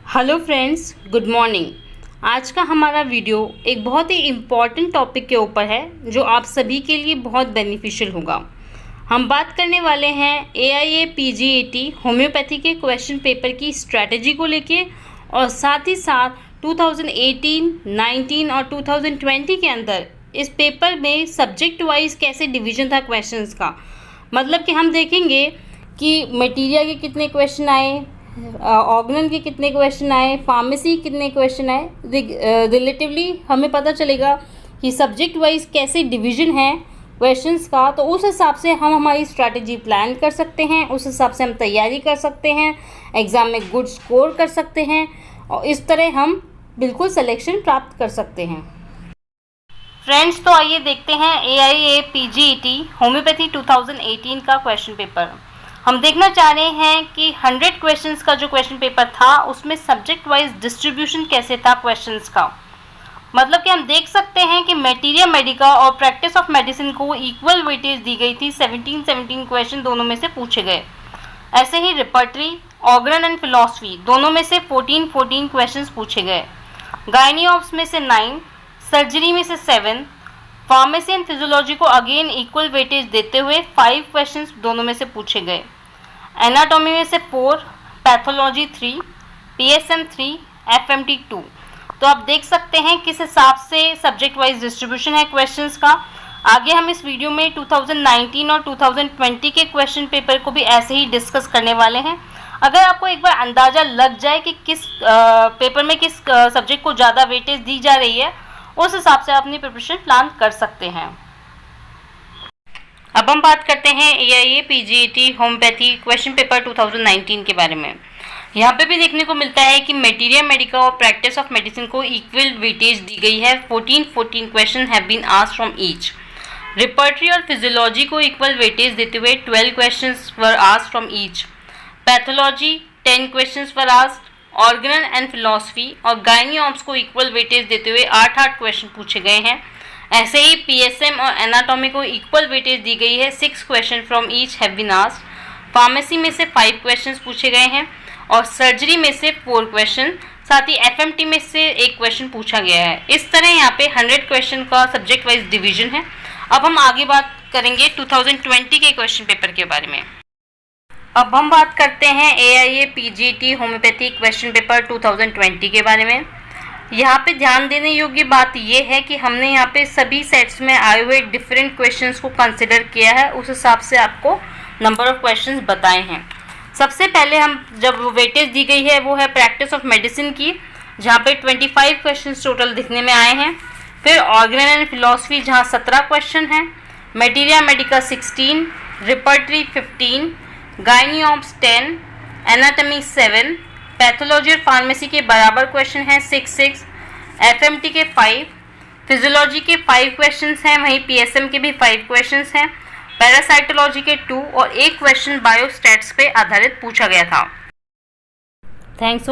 Hello friends, good morning. आज का हमारा वीडियो एक बहुत ही इम्पॉर्टेंट टॉपिक के ऊपर है जो आप सभी के लिए बहुत बेनिफिशियल होगा। हम बात करने वाले हैं AIA PGAT होम्योपैथी के क्वेश्चन पेपर की स्ट्रैटेजी को लेके और साथ ही साथ 2018, 19 और 2020 के अंदर इस पेपर में सब्जेक्ट वाइज कैसे डिवीज़न था क्वेश्चंस का। मतलब कि हम देखेंगे कि मटीरिया के कितने क्वेश्चन आए, ऑर्गेनल के कितने क्वेश्चन आए, फार्मेसी कितने क्वेश्चन आए। रिलेटिवली हमें पता चलेगा कि सब्जेक्ट वाइज कैसे डिवीज़न है क्वेश्चंस का, तो उस हिसाब से हम हमारी स्ट्रैटेजी प्लान कर सकते हैं, उस हिसाब से हम तैयारी कर सकते हैं, एग्ज़ाम में गुड स्कोर कर सकते हैं और इस तरह हम बिल्कुल सिलेक्शन प्राप्त कर सकते हैं। फ्रेंड्स, तो आइए देखते हैं AIA PGAT होम्योपैथी 2018 का क्वेश्चन पेपर। हम देखना चाह रहे हैं कि 100 क्वेश्चंस का जो क्वेश्चन पेपर था उसमें सब्जेक्ट वाइज डिस्ट्रीब्यूशन कैसे था क्वेश्चंस का। मतलब कि हम देख सकते हैं कि मटीरिया मेडिका और प्रैक्टिस ऑफ मेडिसिन को इक्वल वेटेज दी गई थी। 17 क्वेश्चन दोनों में से पूछे गए। ऐसे ही रिपर्टरी, ऑर्गन एंड फिलॉसफी दोनों में से 14 क्वेश्चंस पूछे गए। गायनी ऑप्स में से 9, सर्जरी में से 7, फार्मेसी एंड फिजियोलॉजी को अगेन इक्वल वेटेज देते हुए 5 क्वेश्चंस दोनों में से पूछे गए। एनाटॉमी में से 4, पैथोलॉजी 3, PSM 3, FMT 2। तो आप देख सकते हैं किस हिसाब से सब्जेक्ट वाइज डिस्ट्रीब्यूशन है क्वेश्चंस का। आगे हम इस वीडियो में 2019 और 2020 के क्वेश्चन पेपर को भी ऐसे ही डिस्कस करने वाले हैं। अगर आपको एक बार अंदाज़ा लग जाए कि किस पेपर में किस सब्जेक्ट को ज़्यादा वेटेज दी जा रही है, उस हिसाब से आप अपनी प्रिपरेशन प्लान कर सकते हैं। अब हम बात करते हैं AIA PGAT homeopathy question paper 2019 के बारे में। यहाँ पे भी देखने को मिलता है कि मटीरिया मेडिका और प्रैक्टिस ऑफ मेडिसिन को इक्वल वेटेज दी गई है। 14 question have been asked from each. Repertory और फिजियोलॉजी को इक्वल वेटेज देते हुए 12 questions were asked from each. Pathology 10 questions were asked. Organ and philosophy और गायनी ऑप्स को इक्वल वेटेज देते हुए 8 क्वेश्चन पूछे गए हैं। ऐसे ही PSM और एनाटॉमी को इक्वल वेटेज दी गई है। 6 question from each have been asked. Pharmacy में से 5 क्वेश्चंस पूछे गए हैं और सर्जरी में से 4 क्वेश्चन, साथ ही FMT में से 1 क्वेश्चन पूछा गया है। इस तरह यहाँ पे 100 क्वेश्चन का सब्जेक्ट वाइज डिवीजन है। अब हम आगे बात करेंगे 2020 के क्वेश्चन पेपर के बारे में। अब हम बात करते हैं AIA PGAT homeopathy question paper 2020 के बारे में। यहाँ पे ध्यान देने योग्य बात ये है कि हमने यहाँ पे सभी सेट्स में आए हुए डिफरेंट क्वेश्चंस को कंसिडर किया है, उस हिसाब से आपको नंबर ऑफ क्वेश्चंस बताए हैं। सबसे पहले हम जब वेटेज दी गई है वो है प्रैक्टिस ऑफ मेडिसिन की, जहाँ पे 25 क्वेश्चंस टोटल दिखने में आए हैं। फिर ऑर्गन एंड फिलॉसफी जहाँ 17 क्वेश्चन हैं। Materia Medica 16, repertory 15, gynae ops 10, anatomy 7, pathology और फार्मेसी के बराबर क्वेश्चन हैं 6, FMT के 5, फिजियोलॉजी के 5 क्वेश्चंस हैं, वहीं PSM के भी 5 क्वेश्चंस हैं। पैरासाइटोलॉजी के 2 और 1 क्वेश्चन बायोस्टैट्स पे आधारित पूछा गया था। थैंक्स।